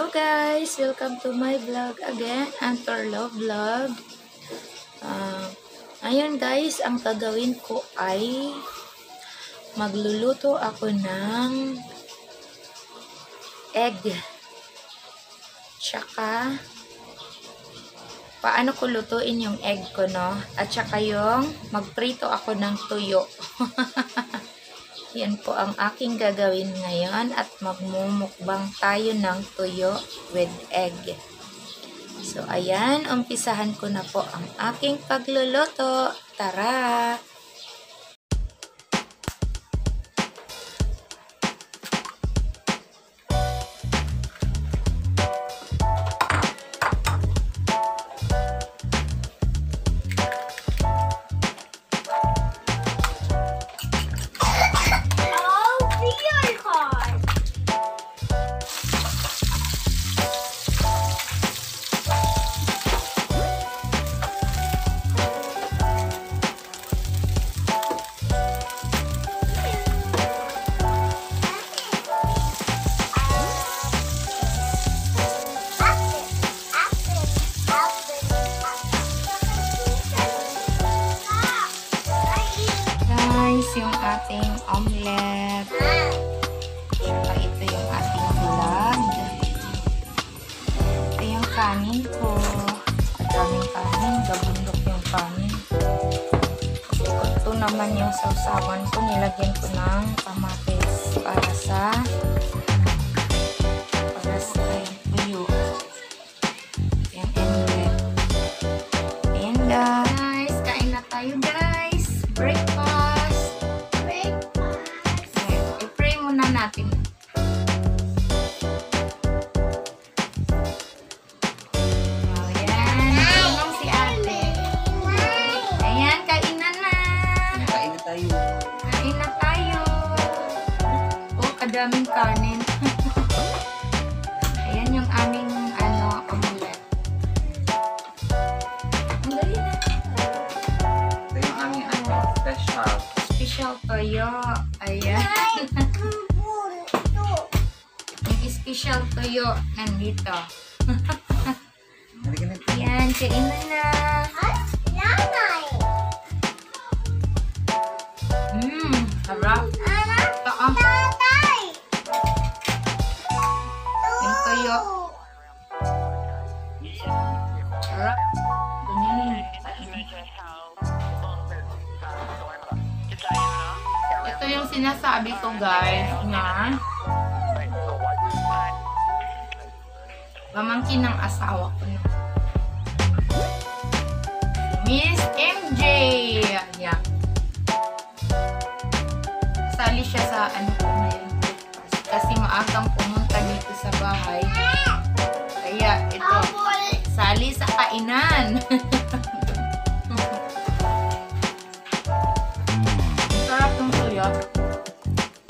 Hello guys! Welcome to my vlog again, Antorlo Vlog. Ayun guys, ang gagawin ko ay magluluto ako ng egg. Tsaka, paano ko lutuin yung egg ko, no? At tsaka yung magprito ako ng tuyo. Yan po ang aking gagawin ngayon at magmumukbang tayo ng tuyo with egg. So, ayan, umpisahan ko na po ang aking pagluluto. Tara! Yung ating omelette. Saka ito yung ating vlog. Ito yung kanin ko. Daming kanin. Gabundok yung kanin. Ito naman yung sausawan ko. Nilagyan ko ng kamatis para sa tuyo. Yung omelette. Ayan guys. Kain na tayo guys. Breakfast. Natin. Oh, yan. Tulong si ate. Ayan, kainan na. Kain na tayo. Kain na tayo. Oh, kadaming kanin. Ayan yung aming omelette. Ang dali na. Ito yung aming special. Special toyo. Ayan. Special tuyo nandito. Yan, kainan na. Harap. Yung tuyo. Harap. Ito yung sinasabi ko guys na pamangkin ng asawa ko na. Miss MJ! Ayan. Sali siya sa ko ngayon. Kasi maagang pumunta dito sa bahay. Kaya ito, sali sa kainan. Sarap ng tuyo.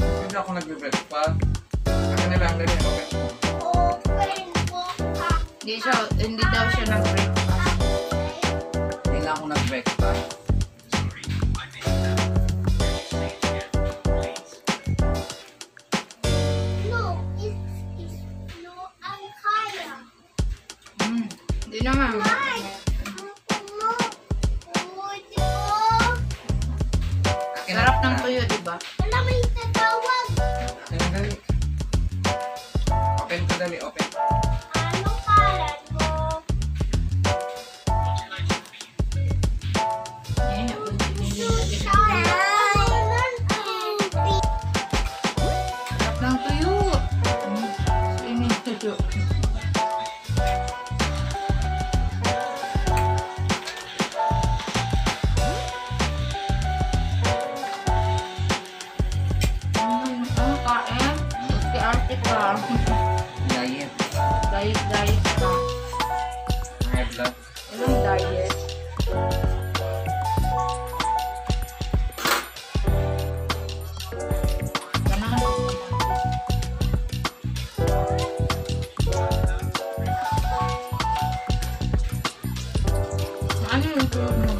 Hindi ako nagbe-breakfast. Akin na lang ganyan. Hindi daw siya nag-breakfast. Hindi na ako nag-breakfast. Hindi naman. Sarap ng tuyo, diba? Dali. Open ko dali, open. Ng tuyo. Ini tuyo. Kain. Si arte ka. Diet. Diet ka. High blood. Anong diet? Ano yung tulog mo?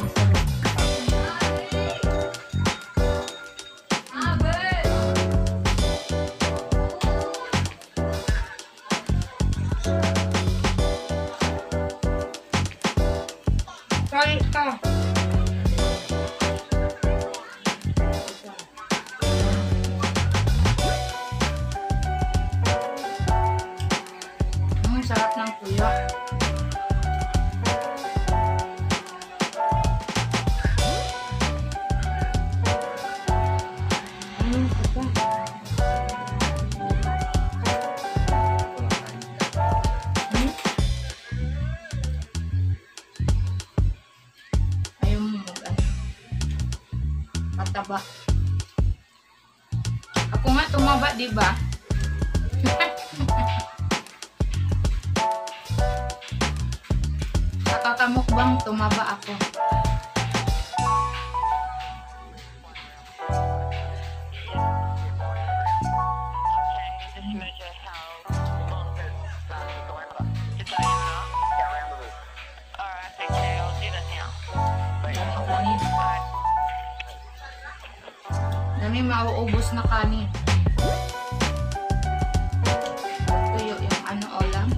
sarap ng tuyo. Ayaw mo mag-ano. Pataba. Ako nga tumaba, di ba? Nakakamukbang tumaba ako. Kanin. Dami mauubos na kanin. Tuyo yung ano ulam.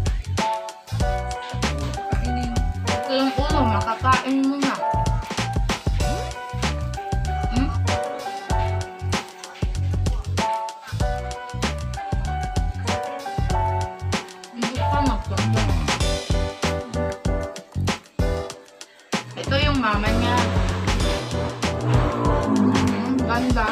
Kainin. Ito yung ulo, makakain mo na. Hmm? Hindi pa maganda. Ito yung mama niya. Ganda.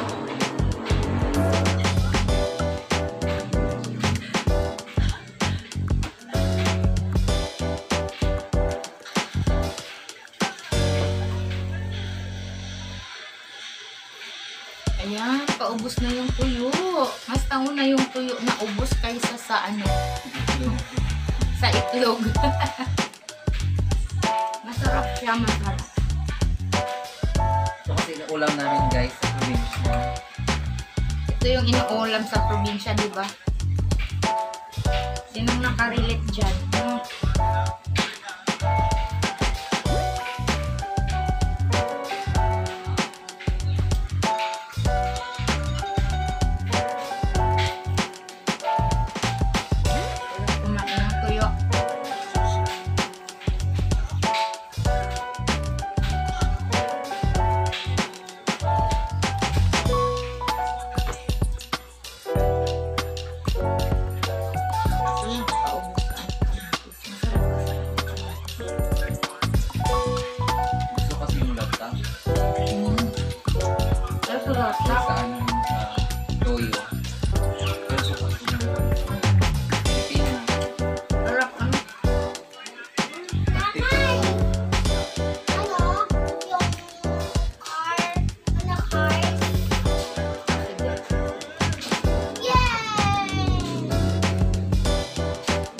Ayan, paubos na yung tuyo. Mas nauna yung tuyo na ubos kaysa sa ano, sa itlog. Masarap siya, masarap. Ito kasi ulam namin guys sa probinsya. Ito yung inuulam sa probinsya, di ba? Sinong nakarelate dyan? Hmm. Kumain ng tuyo. Ayan, paubos ka. Gusto kasi yung lata. Pero sarap Sa na. ano yung toyo. Pero sa kasi yung pipino. Sarap ano?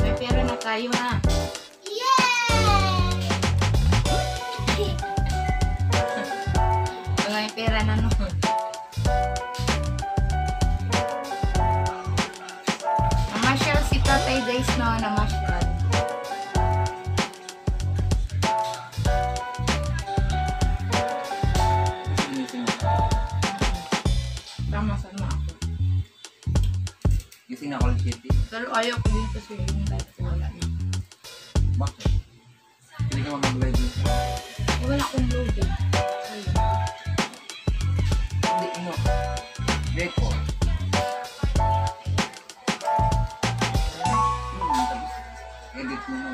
May pera na tayo ha. May pera na noon. Namasyal si Tatay guys no, namasyal. Gising ako. Sama-sama ako. Gising ako ulit Kitty. Pero ayaw ko din kasi yung life ko wala na. Bakit? Hindi ka mag-live dito. Eh, wala akong load eh. Ayun. Hindi mo. Record. Tapos edit mo mo.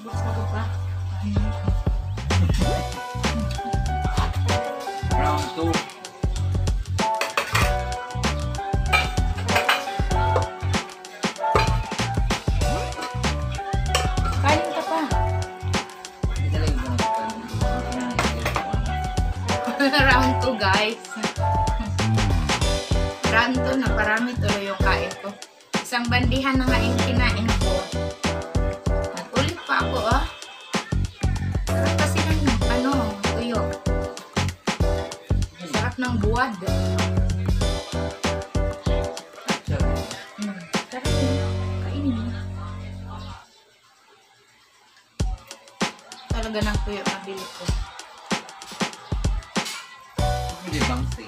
Gusto ko pa. Round 2. Kain ka pa. Hindi lang yung Round 2 guys. Round 2 na parami tuloy yung kain ko. Isang bandihan na nga yung kinain ko. Nag-ulit pa ako ah. Sarap kasi ng ano, tuyo. Sarap ng buwad. Sarap yun. Kainin mo. Talaga ng tuyo na bili ko. Hindi bangsi.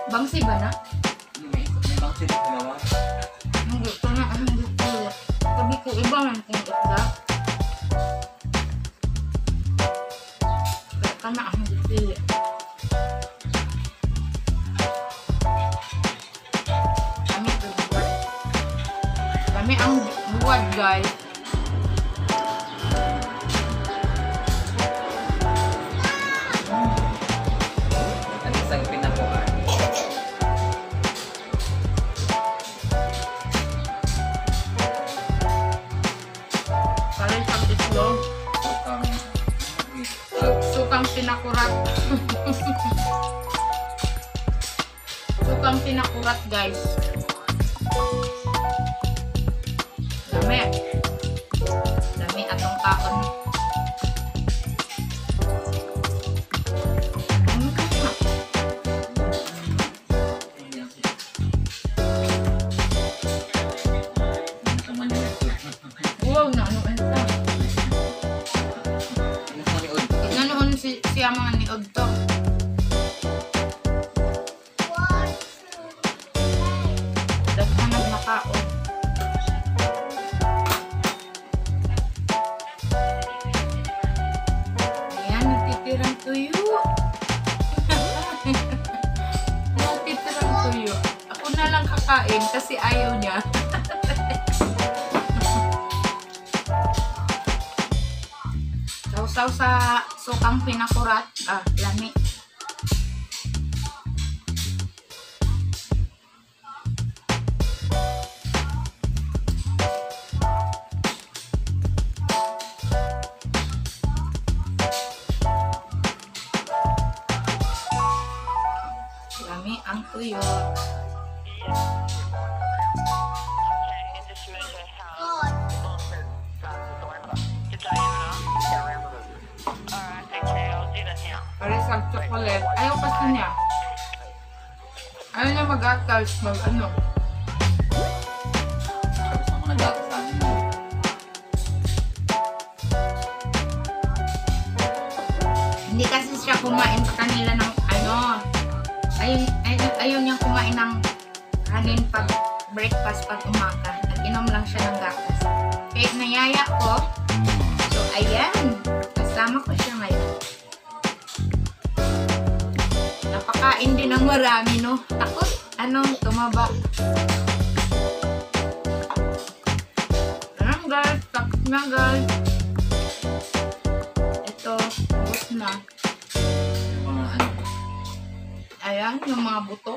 Bangsi ba na? May bangsi na dalawa. Hindi ko na. Hindi ko. Sabi ko iba man kung isda. pili. Kami ang buwad, guys. Ang isang pinakuhan. Parang sa itlog. Sukang pinakurat. Sukang pinakurat, guys. Dami. Dami atong taon. Wow, na ano ito? Ganoon siya mga niod to. Daghan nagmakaon. Ayan, nagtitirang tuyo. Nagtitirang tuyo. Ako na lang kakain kasi ayaw niya. Sausaw sa sukang pinakurat. Lami. Lami ang tuyo. Pares ang chocolate. Ayaw kasi niya. Ayaw niya mag-attach. Mag-ano. Tapos ang mga dati sa amin. Hindi kasi siya kumain sa kanila ng ano. Ayaw niyang kumain ng kanin pag breakfast pag umaga. Nag-inom lang siya ng gatas. Kahit nayaya ko. So, ayan. Kasama ko siya ngayon. Napakain din ng marami, no? Takot. Tumaba. Ayan, guys. Takot na, guys. Ito. Ubus na. Mga ano. Ayan, yung mga buto.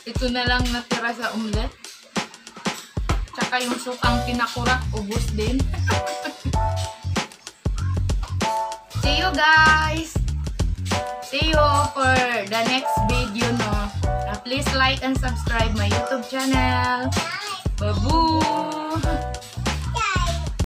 Ito na lang natira sa omelet. Tsaka yung sukang pinakurat, ubos din. See you guys! See you for the next video, no? Please like and subscribe my YouTube channel. Babu!